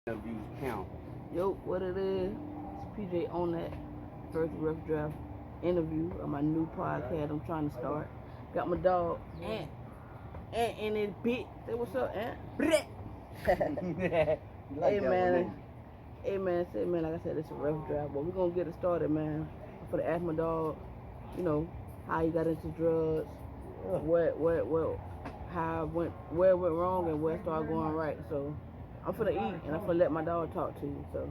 Interviews count. Yo, what it is? It's PJ on that first rough draft interview of my new podcast I'm trying to start. Got my dog Ant in it bit. Say what's up, Ant? You like Hey that one, man, didn't say man, like I said, it's a rough draft, but we're gonna get it started, man. I'm gonna ask my dog, you know, how he got into drugs, you? how it went, where it went wrong and where it started going right. So I'm finna eat and I'm finna let my dog talk to you. So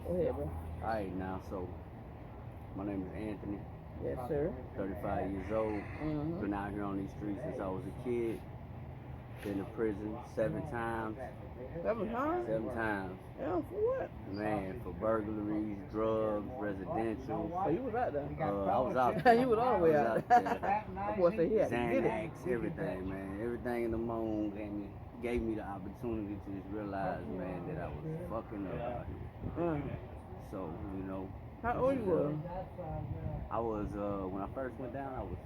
go ahead, bro. Alright, now, so my name is Anthony, Yes, sir. 35 years old. Mm-hmm. Been out here on these streets since I was a kid. Been to prison 7 times. 7 times? 7 times. Yeah, for what? Man, for burglaries, drugs, residential. Oh, you was out there. I was out there. You was all the way I was out there. there. My boy said he had to get it. Xanax, everything, man. Everything in the moon gave me the opportunity to just realize, man, that I was fucking up out here. So, you know. How old you were? I was, when I first went down, I was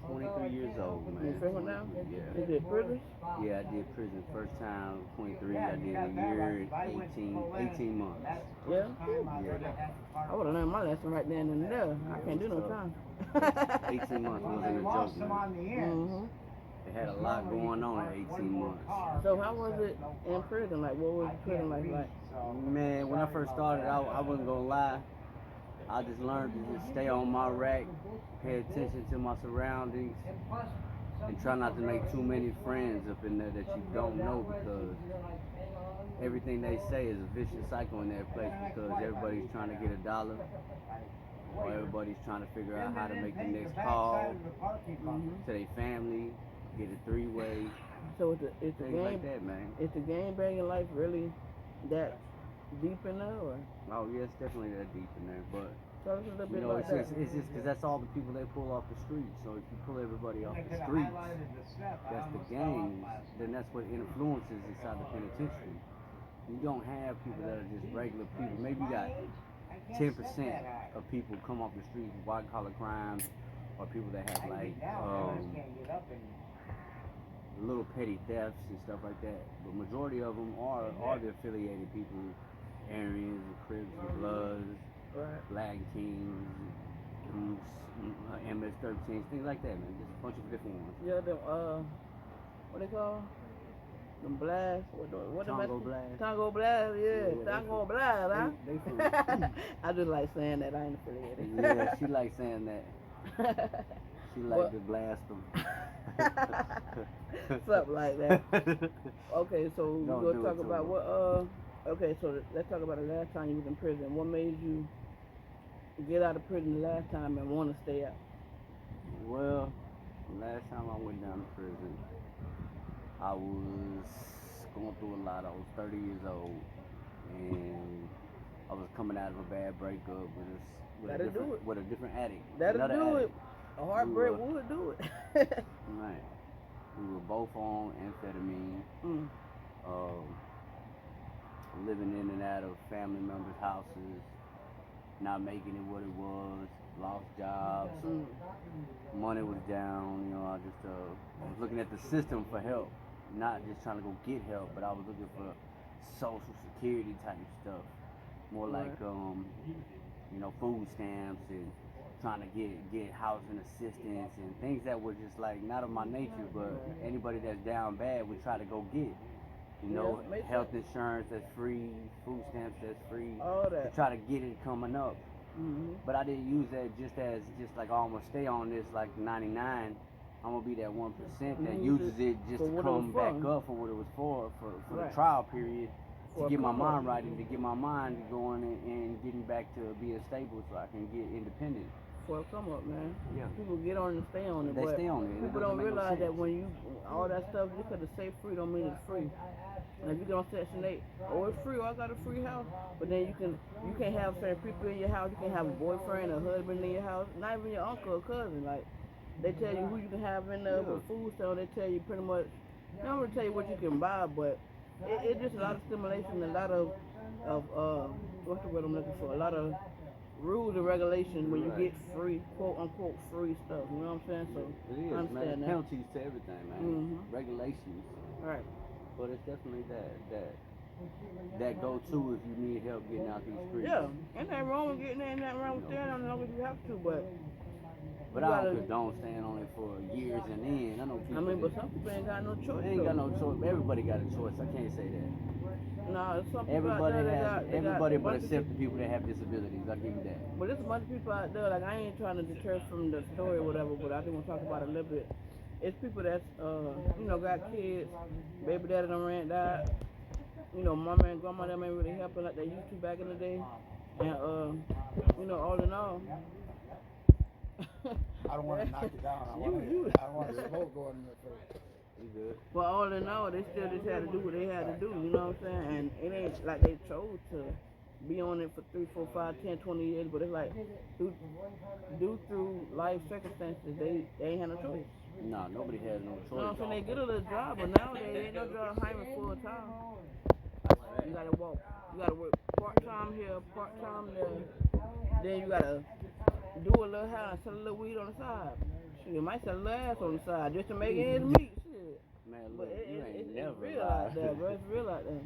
23 years old, man. You first went down? Yeah. You did prison? Yeah, I did prison first time, 23. I did a year, 18 months. Yeah? Yeah. I would have learned my lesson right then and there. I can't do no time. 18 months wasn't a joke, man. Mm-hmm. They had a lot going on at 18 months. So how was it in prison? Like, what was prison life like? Man, when I first started, I wasn't gonna lie. I just learned to just stay on my rack, pay attention to my surroundings, and try not to make too many friends up in there that you don't know, because everything they say is a vicious cycle in that place, because everybody's trying to get a dollar, or everybody's trying to figure out how to make the next call to their family, get a three-way, So it's the things game, like that, man. is the game banging life really that deep in there, or Oh yeah, it's definitely that deep in there, but tell us a little you bit know, about that? it's just because that's all the people they pull off the streets. So if you pull everybody off the streets, that's the gangs, then that's what influences inside the penitentiary. You don't have people that are just regular people. Maybe you got 10% of people come off the streets, white collar crimes, or people that have like little petty thefts and stuff like that. But majority of them are the affiliated people, Aryans and Crips and Bloods, Right. Black Kings, MS-13s, things like that, man. Just a bunch of different ones. Yeah, them what they call? Them blast. What them Congo Mexican- Blast. Congo blast, yeah. Yeah, Congo blast, huh? They from I just like saying that. I ain't affiliated. yeah, she like saying that. She like What? to blast them. Something like that. Okay, so we're Don't gonna do it talk to about her. what okay, so let's talk about the last time you was in prison. What made you get out of prison the last time and want to stay out? Well, last time I went down to prison, I was going through a lot. I was 30 years old, and I was coming out of a bad breakup That'll do it. with a different addict. That'll another do addict. it. A heartbreak We would do it. Right. We were both on amphetamine, Mm. living in and out of family members' houses, not making it what it was, lost jobs, Mm. money was down. You know, I was looking at the system for help, not just trying to go get help, but I was looking for social security type stuff, more like you know, food stamps and trying to get housing assistance and things that were just like not of my nature, but anybody that's down bad would try to go get. You know, Yeah, makes health insurance that's free, food stamps that's free, All to that. try to get it coming up. Mm-hmm. But I didn't use that just like, oh, I'm gonna stay on this like 99. I'm gonna be that 1% that Mhm. uses it just For to what it come was back for. up for what it was for Right. the trial period, For to a get my come up. mind right and to get my mind going and getting back to being stable so I can get independent. For a come up, man. Yeah. People get on and stay on it, They but stay on it. It people doesn't don't make no realize that sense. when you all that stuff, just because it say free don't mean it's free. And if you get on Section 8, oh, it's free, oh, I got a free house. But then you can't have certain people in your house. You can't have a boyfriend or husband in your house. Not even your uncle or cousin. Like, they tell you who you can have in there with food stamps. They tell you pretty much, they don't really tell you what you can buy, but it's just a lot of stimulation, a lot of what's the word I'm looking for? A lot of rules and regulations when you Right. get free, quote unquote, free stuff. You know what I'm saying? So, It is, I man. understand that. Penalties to everything, man. Mhm. Regulations. Right. But it's definitely that that go-to if you need help getting out these streets. Yeah, ain't nothing wrong with getting there, ain't nothing wrong with staying on as long as you have to, but But you I gotta, don't condone staying on it for years and then. I know people. I mean, but some people ain't got no choice. They ain't got though. no choice. Everybody got a choice. I can't say that. Nah, some people Everybody out there, has. they Everybody got but bunch of except the people that have disabilities. I'll give you that. But there's a bunch of people out there, like I ain't trying to deter from the story or whatever, but I just want to talk about it a little bit. It's people that's, got kids, baby daddy done ran died, mama and grandma them ain't really helping like they used to back in the day. And, all in all. I don't want to knock it down. I don't want the smoke going in your face. You good? But all in all, they still just had to do what they had to do, you know what I'm saying? And it ain't like they chose to be on it for 3, 4, 5, 10, 20 years, but it's like, due through life circumstances, they ain't had no choice. Nah, nobody has no choice. You know what I'm saying? They get a little job, but nowadays ain't no job hiring full time. You gotta walk. You gotta work part time here, part time there. Then you gotta do a little house, sell a little weed on the side. Shit, you might sell a little ass on the side just to make ends meet. Shit. Man, But look, you ain't it's never real lied. out there, bro. It's real out there.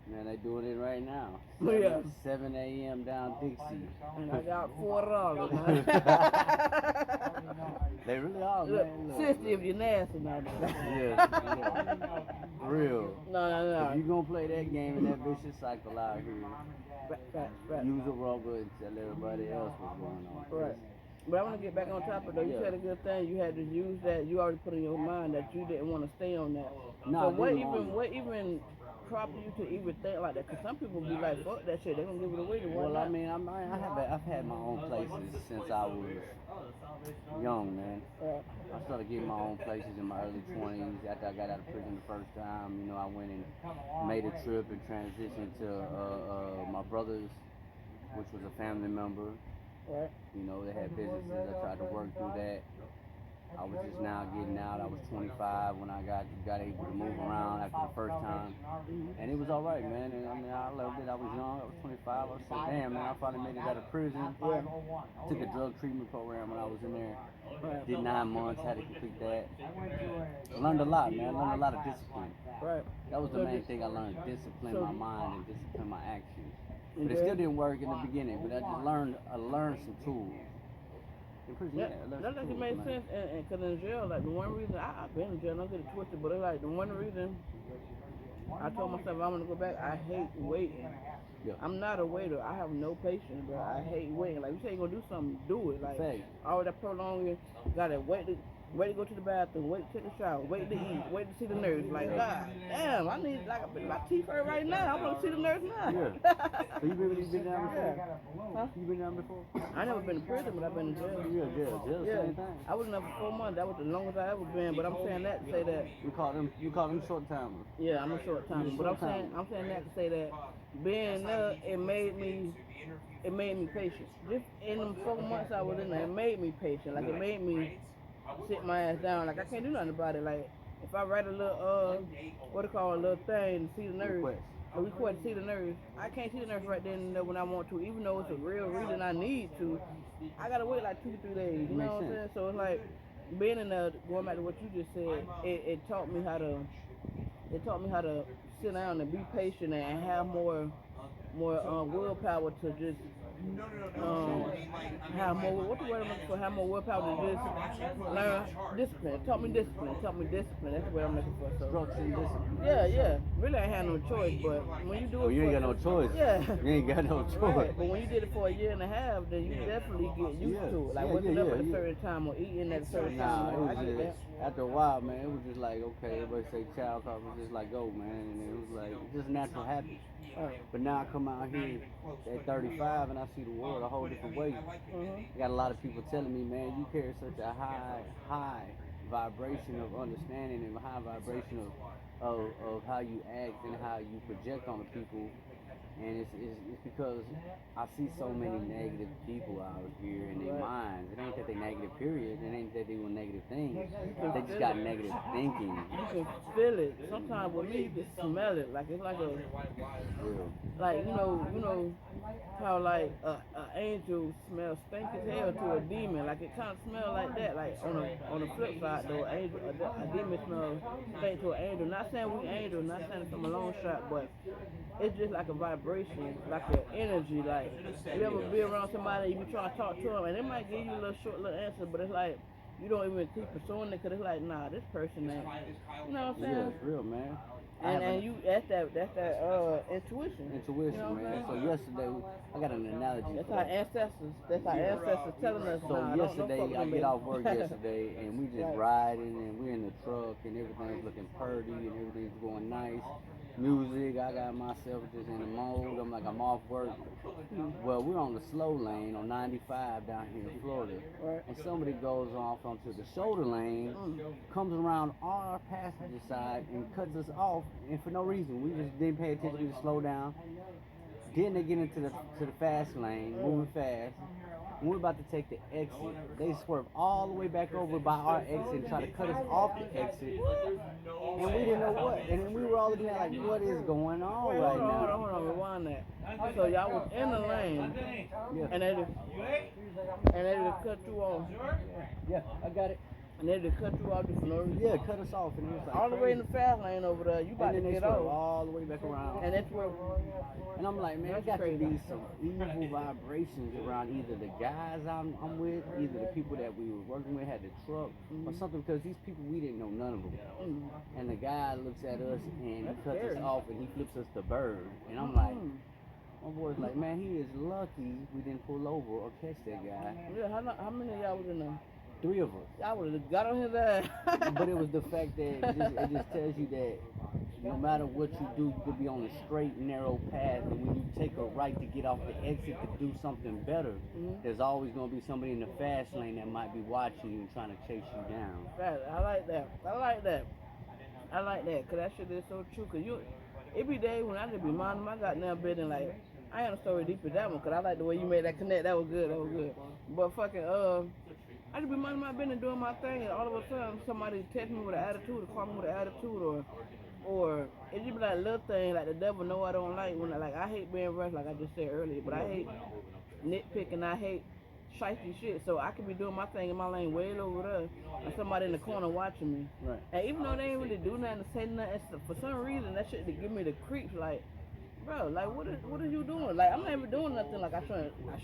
Man, they doing it right now. Yeah. 7 a.m. down Dixie. And I got $4, man. They really are, Look, man. Look, 60 if you're nasty now. yeah. Real. No. If you gonna play that game in that vicious cycle out here, Right. use a rubber and tell everybody else what's going on. Right. But I want to get back on topic though. You said a good thing. You had to use that. You already put in your mind that you didn't want to stay on that. No, So what even prompted you to even think like that? Because some people be like, fuck that shit. They gonna give it away to one. Well, I mean, I've had my own places since I was young, man. I started getting my own places in my early 20s. After I got out of prison the first time, I went and made a trip and transitioned to my brother's, which was a family member. Right. They had businesses. I tried to work through that. I was just now getting out. I was 25 when I got able to move around after the first time. And it was all right, man. And I mean, I loved it. I was young. I was 25. I was like, damn, man, I finally made it out of prison. Yeah. Took a drug treatment program when I was in there. Right. Did 9 months, had to complete that. Learned a lot, man. Learned a lot of discipline. Right. That was the main thing I learned. Discipline my mind and discipline my actions. But it still didn't work in the beginning, but I learned some tools. In prison, Yeah, I learned that some like it tools, makes man. sense, and cause in jail, like the one reason I've been in jail, don't get it twisted, but it's like the one reason I told myself I'm gonna go back. I hate waiting. Yeah. I'm not a waiter. I have no patience, bro. I hate waiting. Like you say you're gonna do something, do it. Like Fact. all that prolonging, gotta wait to go to the bathroom, wait to take a shower, wait to eat, wait to see the nurse. Like God damn, I need my teeth hurt right now. I want to see the nurse now. Yeah. So you been down before? Huh? You been down before? I never been in prison, but I've been in jail. Jail, Yeah, same thing. I was in there for 4 months. That was the longest I ever been. But I'm saying that to say that. You call them short timers. Yeah, I'm a short timer. But I'm saying that to say that being there, it made me patient. Just in them 4 months I was in there, it made me patient. Like it made me sit my ass down. Like I can't do nothing about it. Like if I write a little a little thing to see the nurse. A request to see the nurse. I can't see the nurse right then and there when I want to, even though it's a real reason I need to. I gotta wait like 2 to 3 days. You know what I'm saying? So it's like being in there, going back to what you just said, it taught me how to sit down and be patient and have more willpower to just have more, what the word I'm looking for, have more willpower to just learn discipline. It taught me discipline. That's what I'm looking for. So Structure and discipline. yeah. Really ain't had no choice, but when you do it You ain't got no choice. Yeah. You ain't got no choice. Right. But when you did it for a year and a half, then you definitely get used to it. Like waking up at a certain time or eating at a certain Nah, time. it was I get just, after a while, man, it was just like, okay, everybody say child call, was just like, go, man. And it was like, just natural habit. But now I come out here at 35 and I see the world a whole different way. I got a lot of people telling me, man, you carry such a high vibration of understanding and high vibration of how you act and how you project on the people. And it's because I see so many negative people out here in their minds. It ain't that they negative, period. It ain't that they doing negative things. They just got negative thinking. You can feel it. Sometimes with me, you can smell it. Like it's like like you know how like an angel smells stink as hell to a demon. Like it kind of smells like that. Like on the flip side though, a demon smells stink to an angel. Not saying we angels, not saying it's from a long shot, but it's just like a vibration, like an energy. Like you ever be around somebody, you be trying to talk to them, and they might give you a little short little answer, but it's like you don't even keep pursuing it because it's like, nah, this person ain't. You know what I'm Yeah, saying? it's real, man. And you that's that intuition. Intuition, You know what I'm man. So saying? yesterday, I got an analogy. That's for our it. ancestors. That's our ancestors telling us. So Nah, yesterday, don't fuck I with get them, off work baby. yesterday, and we just Right. riding, and we're in the truck, and everything's looking purty, and everything's going nice. Music, I got myself just in the mode. I'm like, I'm off work. Well, we're on the slow lane on 95 down here in Florida, Right. and somebody goes off onto the shoulder lane, comes around our passenger side, and cuts us off, and for no reason. We just didn't pay attention. We just slowed down. Then they get into the fast lane, moving fast. When we're about to take the exit, they swerve all the way back over by our exit and try to cut us off the exit. And we didn't know what. And then we were all looking at like, what is going on Wait, right hold on, now? hold on, rewind that. So y'all was in the lane, Yeah, and they just cut you off, yeah, I got it. and they just cut you off just for no reason. Yeah, cut us off, and it was like All the way in the crazy. fast lane over there, you about And to then they get swerve off, all the way back around. and that's where. And I'm like, man, there That's got to crazy. be some evil vibrations around either the guys I'm with, either the people that we were working with had the truck, or something, because these people, we didn't know none of them. Mm. And the guy looks at us and he That's cuts scary. us off and he flips us the bird. And I'm like, Mm. my boy's like, man, he is lucky we didn't pull over or catch that guy. Yeah, how many of y'all was in there? 3 of us. Y'all would have got on his ass. But it was the fact that it just tells you that no matter what you do, you could be on a straight, narrow path. And when you take a right to get off the exit to do something better, there's always going to be somebody in the fast lane that might be watching you and trying to chase you down. Right, I like that. I like that. I like that, cause that shit is so true. Cause every day when I just be minding my goddamn business, like I ain't a story deep as that one. Cause I like the way you made that connect. That was good. That was good. But fucking I just be minding my business, doing my thing, and all of a sudden somebody text me with an attitude, or call me with an attitude, or it just be like little thing, like the devil know I don't like when I hate being rushed, like I just said earlier. But I hate nitpicking. I hate shifty shit. So I could be doing my thing in my lane way over there, and somebody in the corner watching me. Right. And even though they ain't really do nothing to say nothing, for some reason that shit to give me the creeps. Like, bro, like what are you doing? Like I'm not even doing nothing like I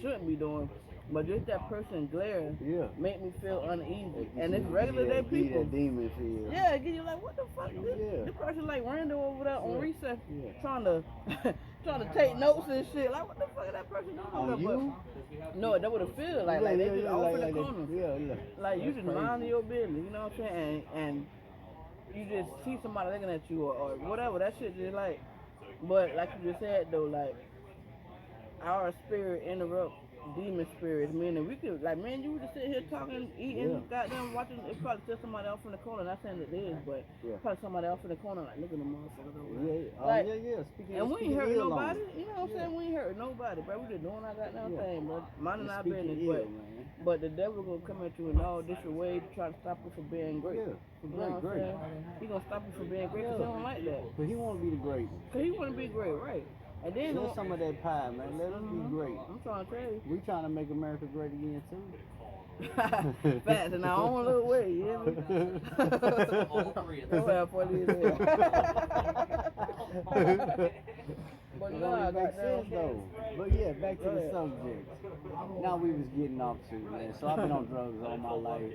shouldn't be doing. But just that person glare Yeah. make me feel uneasy. And it's You regular day give you people. that demon feel. Yeah, it get you like, what the fuck? Yeah. This person like random over there on recess Yeah. trying to take notes and shit. Like, what the fuck is that person doing over On there? you? But, no, that would have feel like they just off in the corner. Yeah. Like you That's just crazy. mind your business, you know what I'm saying? And you just see somebody looking at you or whatever. That shit just like, but like you just said though, like our spirit interrupt demon spirits, meaning we could like, man, you would just sit here talking, eating, goddamn watching. It's probably still somebody else in the corner. Not saying it is, but probably somebody else in the corner like, look at the motherfuckers over there. Yeah. Like, yeah. Speaking, and we ain't speaking hurt ill on nobody, it. you know what I'm saying? We ain't hurt nobody, bro. We just doing our goddamn Yeah. thing, bro. Minding our Speaking business, ill, but. man. But the devil gonna come at you in all different ways to try to stop you from being great. Yeah, You know what I'm great. saying? He gonna stop you from being great because he don't like that. But he want to be the great. Cause he wanna be great, right? And then Let some of that pie, man. Let us be great. I'm trying to tell you. We trying to make America great again too. Fast in our own little way, you hear me? That's how funny it is. But It nah, only makes goddamn. sense though. But yeah, back to the subject. Now we was getting off to, man. So I've been on drugs all my life.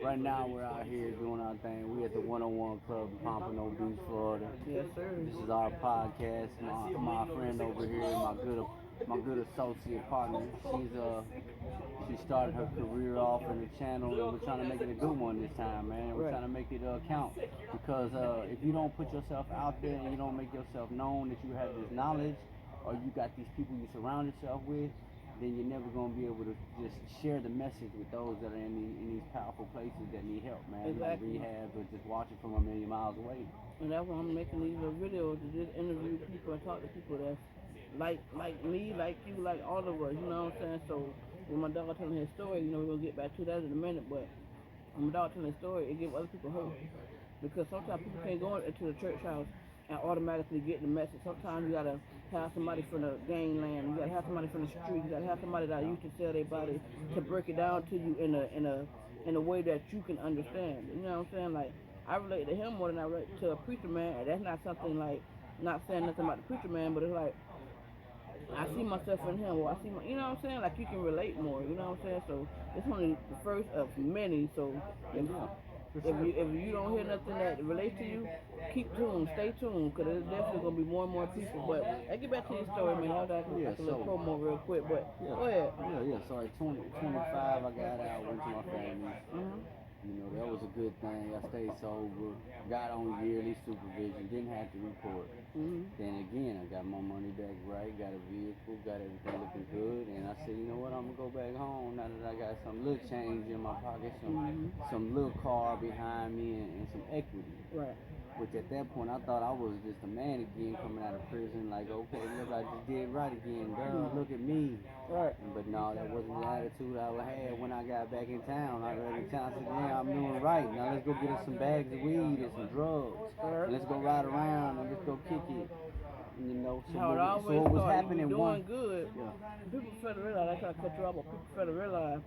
Right now we're out here doing our thing. We at the 101 Club in Pompano Beach, Florida. Yes, sir. This is our podcast. My friend over here, my good associate partner. She started her career off in the channel, and we're trying to make it a good one this time, man. We're trying to make it count, because if you don't put yourself out there and you don't make yourself known that you have this knowledge, or you got these people you surround yourself with, then you're never gonna be able to just share the message with those that are in these powerful places that need help, man. Exactly. Like rehab or just watching from a million miles away. And that's why I'm making these little videos to just interview people and talk to people that's like me, like you, like all of us, you know what I'm saying? So when my dog telling his story, you know, we're gonna get back to that in a minute, but when my dog telling his story, it gives other people hope. Because sometimes people can't go into the church house and automatically get the message. Sometimes you gotta have somebody from the gangland, you gotta have somebody from the street, you gotta have somebody that used to sell their body to break it down to you in a way that you can understand. You know what I'm saying? Like I relate to him more than I relate to a preacher man, and that's not something like not saying nothing about the preacher man, but it's like I see myself in him, or I see my, you know what I'm saying? Like you can relate more, you know what I'm saying? So it's only the first of many. So if, Yeah, for if sure. you don't hear nothing that relates to you, keep tuned, stay tuned, because there's definitely gonna be more and more people. But I get back to your story, man. I got Yeah, like a little so promo real quick, but yeah, go ahead. yeah. So at 25, I got out, went to my family. Mhm. You know, that was a good thing. I stayed sober, got on yearly supervision, didn't have to report. Mhm. Then again, I got my money back right, got a vehicle, got everything looking good, and I said, you know what, I'm gonna go back home now that I got some little change in my pocket, some little car behind me, and some equity. Right. Which at that point I thought I was just a man again coming out of prison, like, okay, look, I just did right again, girl, look at me. Right. But no, that wasn't the attitude I had when I got back in town. I got in town, I said, yeah, I'm doing right. Now let's go get us some bags of weed and some drugs. Right. And let's go ride around and let's go kick it. You know, so How it what, always so what was started, happening you doing one, good. yeah, People fail to realize, I try to cut you off, but people fail to realize,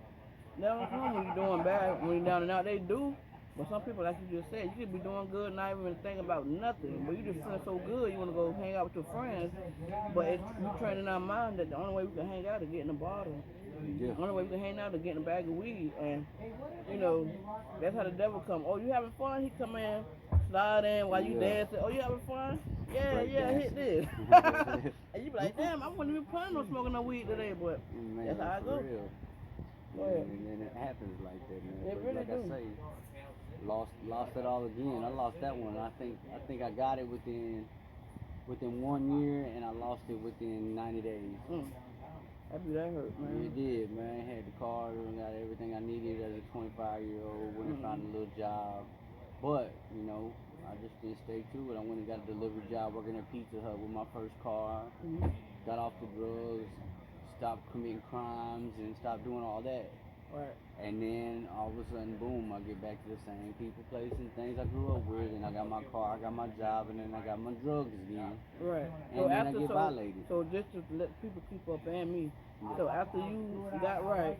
they don't know when you're doing bad, when you're down and out, they do. But some people, like you just said, you could be doing good, not even thinking about nothing. But you just feeling so good, you want to go hang out with your friends. But it's, you training our mind that the only way we can hang out is getting a bottle. yeah, The only way we can hang out is getting a bag of weed. And, you know, that's how the devil come. Oh, you having fun? He come in, slide in while you Yeah. dancing. Oh, you having fun? Yeah, Break yeah, hit this. dancing. And you be like, damn, I wasn't even planning on smoking no weed today, but Man, that's how I for go. real. Go ahead. And it happens like that, man. It But really like do. I say, lost it all again. I lost that one. I think I got it within 1 year, and I lost it within 90 days. That be that hurt, man. It did, man. Had the car, got everything I needed as a 25-year-old. Went and found a little job, but you know, I just didn't stay true. And I went and got a delivery job working at Pizza Hut with my first car. Mhm. Got off the drugs, stopped committing crimes, and stopped doing all that. Right. And then all of a sudden, boom, I get back to the same people, place, and things I grew up with. And I got my car, I got my job, and then I got my drugs again. Right. And then I get violated. So just to let people keep up and me. So after you got right,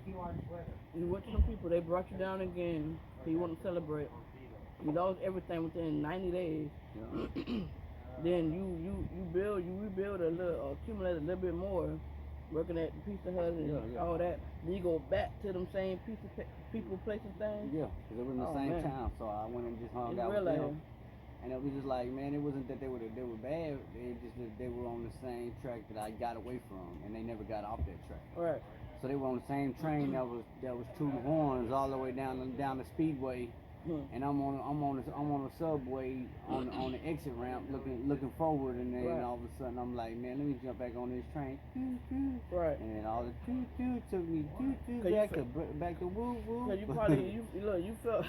you went to some people, they brought you down again. So you want to celebrate. You lost everything within 90 days. Yeah. Then you rebuild a little, accumulate a little bit more, working at the Pizza Hut and all that. Then you go back to them same people, place, and things. Yeah, because it was in the same town, so I went and just hung out with them. And it was just like, man, it wasn't that they were bad. It just that they were on the same track that I got away from, and they never got off that track. Right. So they were on the same train that was tooting horns all the way down the speedway. And I'm on the subway on the exit ramp looking forward, and then all of a sudden I'm like, man, let me jump back on this train. Right. And then all the took me back to woo woo. Cause you probably you felt.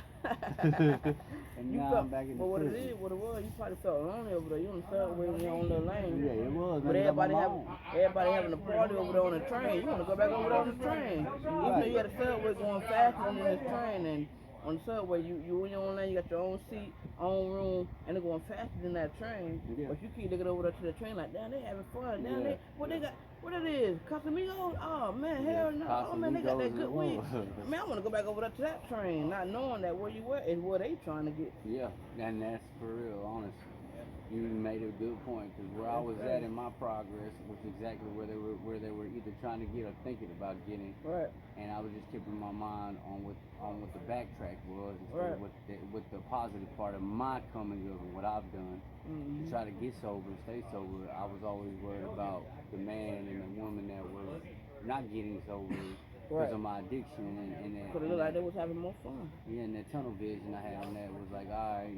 And now I'm back in the what prison. what it was, you probably felt lonely over there. You on the subway in your own little lane. Yeah, it was. But everybody having a party over there on the train. You want to go back over there on the train. Even though you had a subway going faster than this train, and on the subway, you in your own lane, you got your own seat, own room, and they're going faster than that train. Yeah. But you keep looking over there to the train like, damn, they having fun. Damn, what they got? What it is? Casamigos? Oh man, hell no. Oh man, they got that good weed. Man, I want to go back over there to that train, not knowing that where you were is where they trying to get. Yeah, and that's for real, honestly. You made a good point, because where I was at in my progress was exactly where they were either trying to get or thinking about getting. Right. And I was just keeping my mind on what the backtrack was, instead of what the positive part of my coming of and what I've done to try to get sober, stay sober. I was always worried about the man and the woman that was not getting sober because of my addiction, and Because it looked like they was having more fun. Yeah, and that tunnel vision I had on that was like, all right,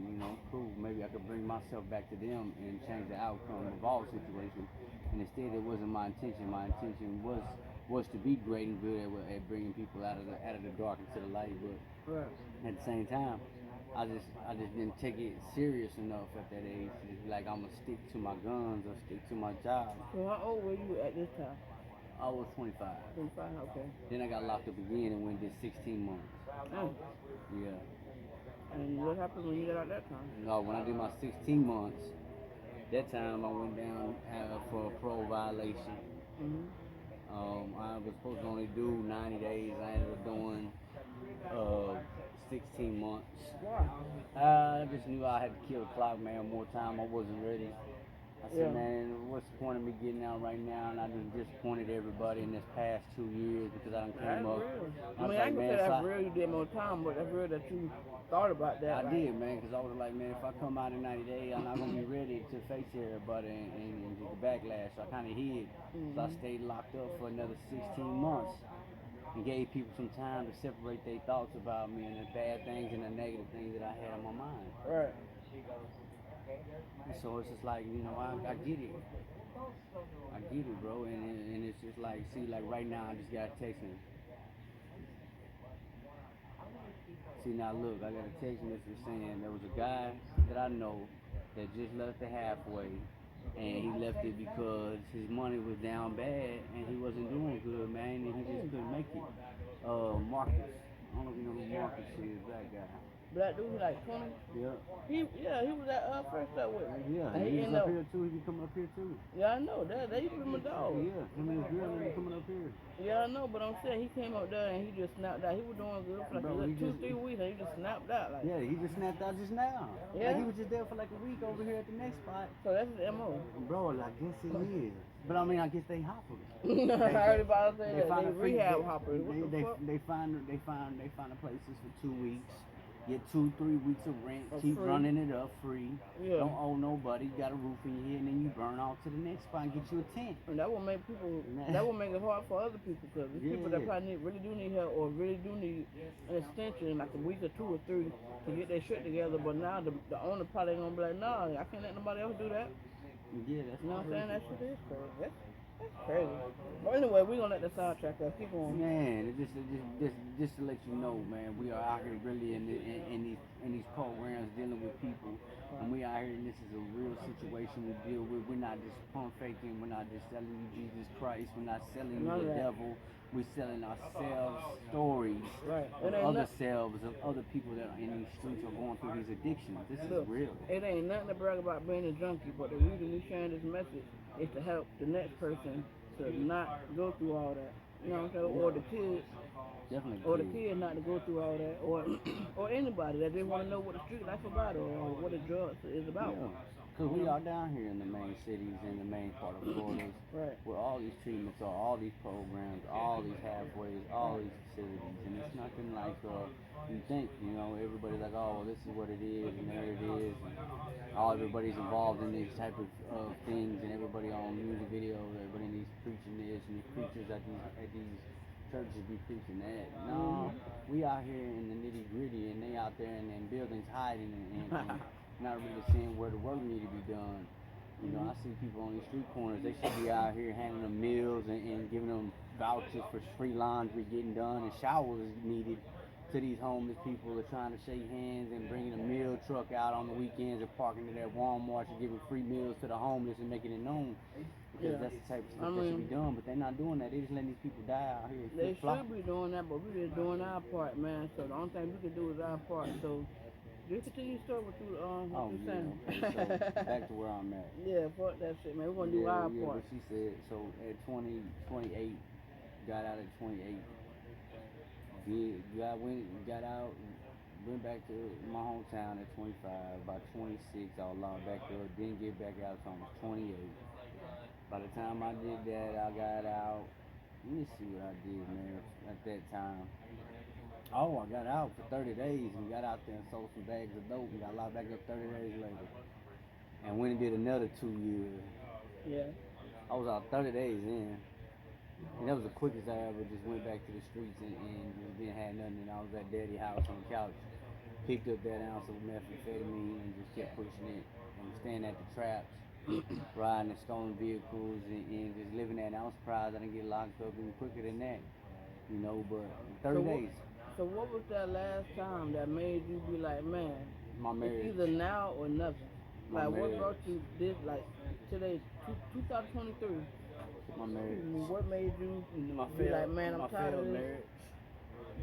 cool, maybe I could bring myself back to them and change the outcome of all situations. And instead, it wasn't my intention. My intention was to be great and good at bringing people out of the dark into the light. But at the same time, I just didn't take it serious enough at that age. Just be like, I'm gonna stick to my guns or stick to my job. So how old were you at this time? I was 25. 25, okay. Then I got locked up again and went and did 16 months. Yeah. And what happened when you got out that time? No, when I did my 16 months, that time I went down for a parole violation. I was supposed to only do 90 days. I ended up doing 16 months. Why? I just knew I had to kill the clock, man, more time. I wasn't ready. I said, Yeah. man, what's the point of me getting out right now? And I just disappointed everybody in this past 2 years because I done That's came up. real. I I was mean, I like, can say man, that's so real. You did more time, but that's real that you thought about that. I like, did, man, because I was like, man, if I come out in 90 days, I'm not going to be ready to face everybody and the backlash. So I kind of hid. So I Mhm. stayed locked up for another 16 months and gave people some time to separate their thoughts about me and the bad things and the negative things that I had on my mind. Right. And so it's just like, I get it. I get it, bro. And it's just like, see, like right now, I just got a text me. See, now look, I got a text message saying there was a guy that I know that just left it halfway. And he left it because his money was down bad and he wasn't doing good, man, and he just couldn't make it. Marcus. I don't know if you know who Marcus is, that guy. Black dude, like 20. Yeah. He was at first up with me. Yeah, And he he was ended up up. here too. He be coming up here too. Yeah, I know that. They used to be my dog. Yeah, him and his girl, they be coming up here. Yeah, I know, but I'm saying he came up there and he just snapped out. He was doing good for like Bro, he 2, just- 3 weeks and he just snapped out. Like, Yeah, he just snapped out just now. Yeah? Like he was just there for like a week over here at the next spot. so that's his MO. Bro, I guess he is. But I mean, I guess they hoppers. I heard about that. They find a free- rehab they- hoppers. What the They, fuck? they find the places for 2 weeks. Get 2-3 weeks of rent. For Keep free. running it up free. Yeah. Don't owe nobody. You got a roof in your head, and then you burn off to the next spot and get you a tent. And that will make people. Man. That will make it hard for other people because there's people that Yeah. probably really do need help or really do need an extension, like a week or 2 or 3, to get their shit together. But now the owner probably gonna be like, nah, I can't let nobody else do that. Yeah, that's You know what I'm saying? crazy. That shit is crazy. That's crazy. But anyway, we gonna let the soundtrack up. Keep going. Man, just to let you know, man, we are out here really in these programs dealing with people, and we out here, and this is a real situation we deal with. We're not just pump faking. We're not just selling you Jesus Christ. We're not selling you None of the that. devil. We're selling ourselves stories Right. of It ain't other not- selves, of other people that are in these streets or going through these addictions. This is Look, real. it ain't nothing to brag about being a junkie, but the reason we sharing this message is to help the next person to not go through all that. You know what I'm saying? Or the kids, Definitely. or the kid. kids not to go through all that, or or anybody that just want to know what the street life about or what the drugs is about. Yeah. Because we are down here in the main cities, in the main part of Florida, Right. where all these treatments are, all these programs, all these halfways, all these facilities, and it's nothing like you think. Everybody's like, oh, well, this is what it is, and there it is, and everybody's involved in these type of things, and everybody on music videos, everybody in these preaching this, and these preachers at these churches be preaching that. No, we out here in the nitty gritty, and they out there in buildings hiding and not really seeing where the work need to be done. I see people on these street corners, they should be out here handing them meals and giving them vouchers for free laundry getting done and showers needed to these homeless people that are trying to shake hands and bringing a meal truck out on the weekends and parking it at Walmart and giving free meals to the homeless and making it known. Because Yeah. that's the type of stuff I that should mean- be done, but they're not doing that. They're just letting these people die out here. They flip-flop. should be doing that, but we just doing our part, man. So the only thing we can do is our part. So just continue to start what you Oh, you yeah. saying. Okay, so back to where I'm at. Yeah, fuck that shit, man. We're gonna do our yeah, part. but she said, so at 28, got out at 28. Got out, went back to my hometown at 25. About 26, I was locked back up. Didn't get back out until I was 28. By the time I did that, I got out. Let me see what I did, man, at that time. Oh, I got out for 30 days and got out there and sold some bags of dope and got locked back up 30 days later. And went and did another 2 years. Yeah. I was out 30 days in. And that was the quickest I ever just went back to the streets and just didn't have nothing. And I was at daddy's house on the couch. Picked up that ounce of methamphetamine and just kept pushing it. And staying at the traps, riding in stolen vehicles and just living that ounce prize. I didn't get locked up even quicker than that. But 30 days. So what was that last time that made you be like, man, My it's marriage. either now or nothing? My Like, what marriage. brought you this, like, today, 2023? My marriage. What made you My be failed, like, man, I'm my tired failed of this? marriage.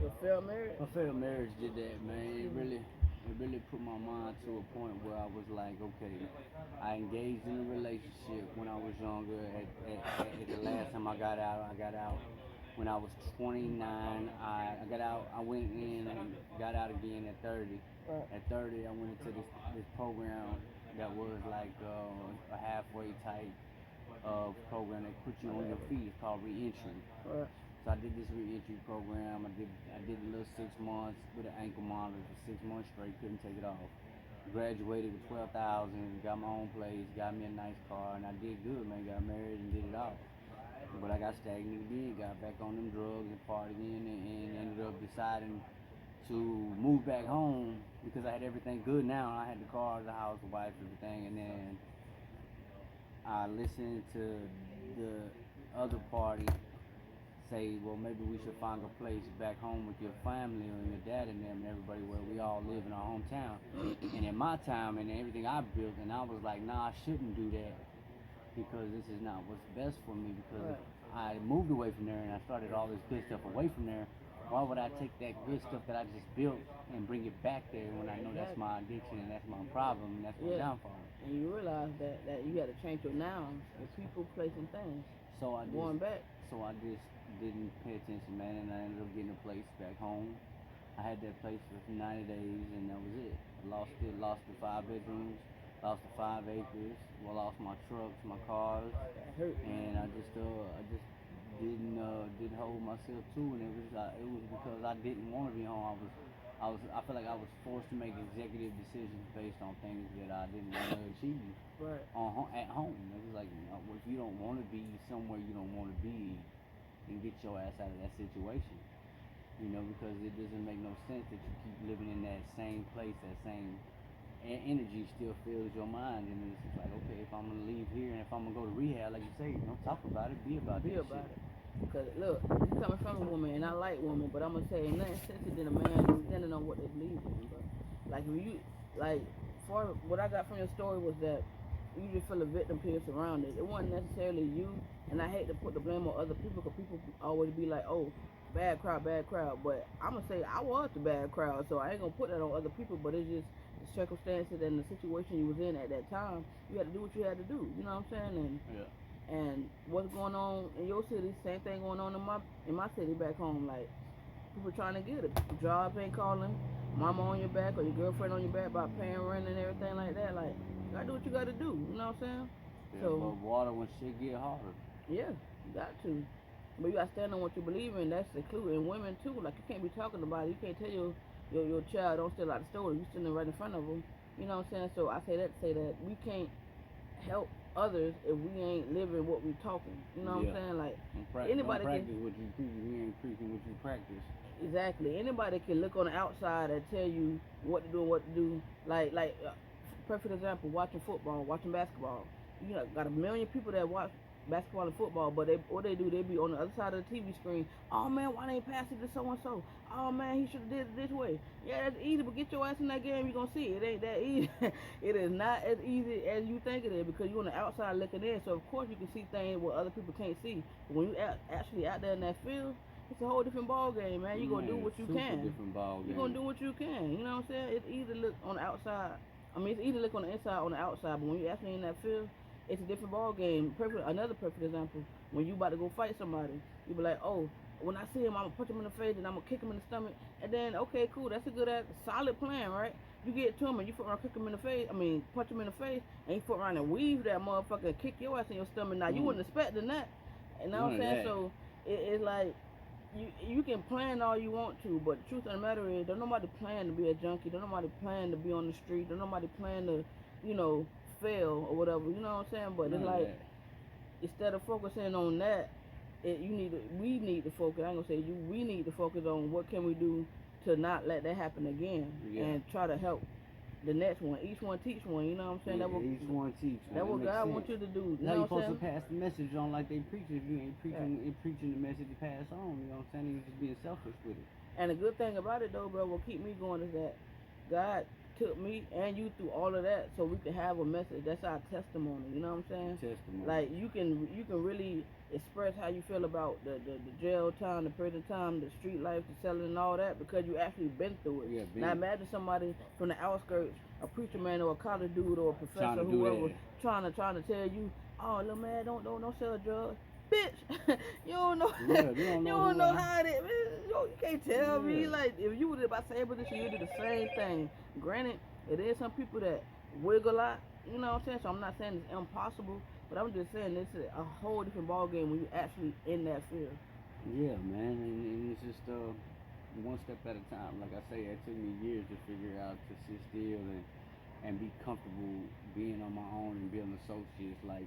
Your failed marriage? My failed marriage did that, man. It really put my mind to a point where I was like, okay, I engaged in a relationship when I was younger. At the last time I got out when I was 29. I got out, I went in and got out again at 30. Right. At 30, I went into this program that was like a halfway type of program that put you on your feet. It's called reentry. Right. So I did this reentry program. I did a little 6 months with an ankle monitor for 6 months straight. Couldn't take it off. Graduated with 12,000. Got my own place. Got me a nice car, and I did good, man. Got married and did it all. But I got stagnant again. Got back on them drugs and partying, and ended up deciding to move back home because I had everything good now. I had the car, the house, the wife, everything, and then I listened to the other party say, well, maybe we should find a place back home with your family or your dad and them and everybody where we all live in our hometown. And in my time and everything I built, and I was like, nah, I shouldn't do that because this is not what's best for me because I moved away from there and I started all this good stuff away from there. Why would I take that good stuff that I just built and bring it back there when I know that's my addiction and that's my problem and that's my downfall? And you realize that you got to change your nouns with people, place, and things. So I going back. So I just didn't pay attention, man, and I ended up getting a place back home. I had that place for 90 days, and that was it. I lost the 5 bedrooms, lost the 5 acres, lost my trucks, my cars, and I just didn't hold myself to, and it was because I didn't want to be home. I feel like I was forced to make executive decisions based on things that I didn't want to achieve at home. It was like, if you don't want to be somewhere you don't want to be, then get your ass out of that situation. Because it doesn't make no sense that you keep living in that same place, that same energy still fills your mind, and it's just like, okay, if I'm gonna leave here and if I'm gonna go to rehab, like you say, don't talk about it, be about it. Because look, you coming from a woman, and I like women, but I'm gonna say ain't nothing sensitive than a man who's standing on what they believe in. Bro. Like if you, for what I got from your story was that you just feel a victim to your surroundings. It wasn't necessarily you, and I hate to put the blame on other people because people always be like, oh, bad crowd. But I'm gonna say I was the bad crowd, so I ain't gonna put that on other people. But it's just the circumstances and the situation you was in at that time. You had to do what you had to do. You know what I'm saying? And what's going on in your city, same thing going on in my city back home. Like, people trying to get it. Jobs ain't calling, mama on your back or your girlfriend on your back about paying rent and everything like that. Like, you gotta do what you gotta do. You know what I'm saying? Yeah, so, but water when shit get harder. Yeah, you got to. But you gotta stand on what you believe in. That's the clue. And women too. Like, you can't be talking about it. You can't tell your child don't steal out the store. You sitting right in front of them. You know what I'm saying? So I say that to say that we can't help others if we ain't living what we talking. You know what I'm saying? Like, anybody don't practice what you preach. We ain't preaching what you practice. Exactly. Anybody can look on the outside and tell you what to do and what to do. Like perfect example, watching football, watching basketball. You know, got a million people that watch basketball and football, but what they do, they be on the other side of the TV screen. Oh man, why they ain't pass it to so and so? Oh man, he should have did it this way. Yeah, that's easy, but get your ass in that game, you're gonna see it. It ain't that easy. It is not as easy as you think it is because you're on the outside looking in. So of course you can see things what other people can't see. But when you actually out there in that field, it's a whole different ball game, man. You're gonna do what you can. Different ball game. You're gonna do what you can. You know what I'm saying? It's easy to look on the outside. It's easy to look on the inside, on the outside, but when you're actually in that field, it's a different ball game. Another perfect example, when you about to go fight somebody, you be like, oh, when I see him, I'm gonna punch him in the face and I'm gonna kick him in the stomach, and then okay, cool, that's a good, solid plan, right? You get to him and you foot around, kick him in the face. Punch him in the face, and you foot around and weave that motherfucker and kick your ass in your stomach. Now you wasn't expecting that, you know what I'm saying? So it's like you can plan all you want to, but the truth of the matter is, don't nobody plan to be a junkie. Don't nobody plan to be on the street. Don't nobody plan to, fail or whatever, you know what I'm saying? But it's like, instead of focusing on that, we need to focus. I ain't gonna say you. We need to focus on what can we do to not let that happen again, and try to help the next one. Each one teach one. You know what I'm saying? Each one teach. That's what God wants you to do. Now you're supposed to pass the message on like they preach. If you ain't preaching the message to pass on, you know what I'm saying? You're just being selfish with it. And the good thing about it though, bro, what keep me going is that God took me and you through all of that so we can have a message. That's our testimony, you know what I'm saying? Testimony. Like you can really express how you feel about the jail time, the prison time, the street life, the selling and all that because you actually been through it. Now imagine somebody from the outskirts, a preacher man or a college dude or a professor, whoever, trying to tell you, oh little man, don't sell drugs. Bitch, you don't know. You don't know how it is. You can't tell me. Like, if you were in my same position, you did the same thing. Granted, it is some people that wiggle a lot, you know what I'm saying? So I'm not saying it's impossible, but I'm just saying this is a whole different ball game when you actually in that field. Yeah, man, and it's just one step at a time. Like I say, it took me years to figure out to sit still and be comfortable being on my own and building associates like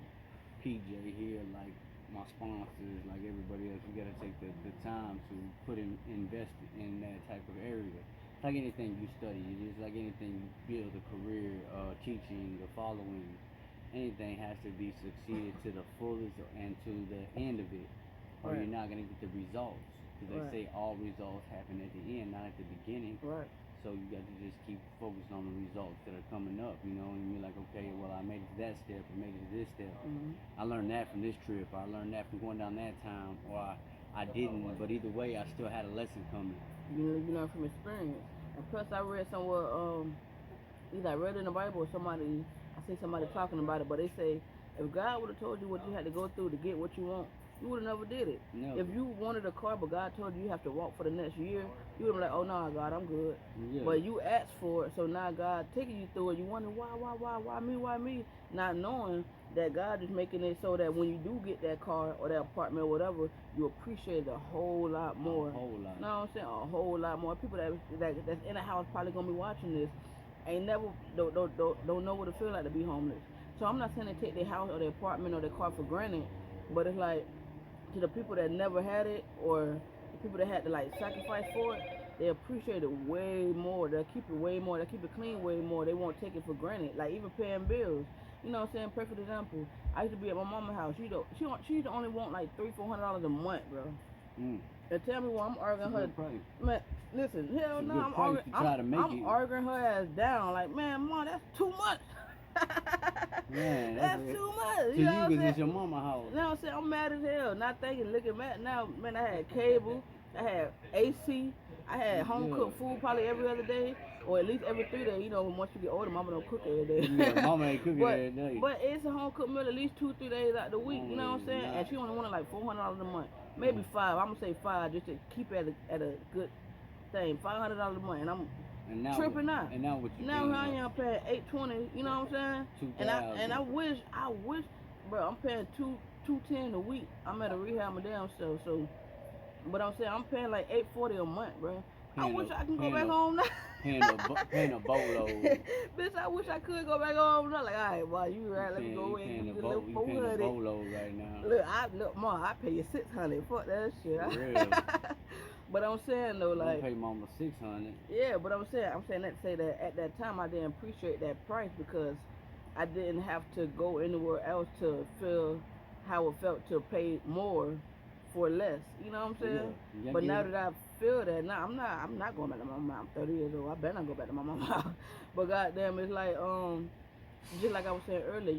PJ here, like my sponsors, like everybody else. You gotta take the time to invest in that type of area. Like anything you study, it is like anything you build a career, teaching, the following, anything has to be succeeded to the fullest and to the end of it, or Right. you're not gonna get the results. Because Right. they say all results happen at the end, not at the beginning. Right. So you got to just keep focused on the results that are coming up, you know, and you're like, okay, well, I made it to that step, I made it to this step. Mm-hmm. I learned that from this trip, I learned that from going down that time, or I didn't, but either way, I still had a lesson coming. You learn from experience. And plus, I read somewhere, either I read in the Bible or somebody, I see somebody talking about it, but they say if God would have told you what you had to go through to get what you want, you would have never did it. No. If you wanted a car, but God told you have to walk for the next year, you would have been like, oh no, God, I'm good. Yeah. But you asked for it, so now God taking you through it. You wonder why me? Not knowing that God is making it so that when you do get that car or that apartment or whatever, you appreciate it a whole lot more. A whole lot. You know what I'm saying? A whole lot more. People that's in the house probably gonna be watching this ain't never don't know what it feel like to be homeless. So I'm not saying they take their house or their apartment or their car for granted, but it's like to the people that never had it or the people that had to like sacrifice for it, they appreciate it way more. They'll keep it way more. They'll keep it clean way more. They won't take it for granted. Like even paying bills. You know what I'm saying? Perfect example. I used to be at my mama's house. She only want like $300-400 a month, bro. Mm. And tell me why I'm arguing her. Man, listen, hell no, I'm arguing her ass down. Like, man, mom, that's too much. Man, that's too much. You know what I'm saying? It's your mama house. You know what I'm saying? I'm mad as hell. Not thinking, looking mad. Now, man, I had cable, I had AC, I had home cooked food probably every other day, or at least every 3 days. You know, once you get older, mama don't cook every day. Yeah, mama ain't cooking every day. But it's a home cooked meal at least 2-3 days out the week. You know what I'm saying? And she only wanted like $400 a month, maybe $5. I'm gonna say $5 just to keep it at a good thing. $500 a month, and I'm tripping out. And now what you now I am paying $820. You know what I'm saying? And I wish, bro. I'm paying $210 a week. I'm at a rehab my damn self. So, but I'm saying I'm paying like $840 a month, bro. I wish I can go back home now. Paying a boatload. Bitch, I wish I could go back home now. Like, all right, well, you right. Let me go in and get a little $400. Paying a boatload right now. Look, Mom, I pay you $600. Fuck that shit. For real. But I'm saying though, like, I pay mama $600. Yeah, but I'm saying that to say that at that time I didn't appreciate that price because I didn't have to go anywhere else to feel how it felt to pay more for less. You know what I'm saying? Yeah. But now that I feel that, now I'm not going back to my mama. I'm 30 years old. I better not go back to my mama. But goddamn, it's like just like I was saying earlier.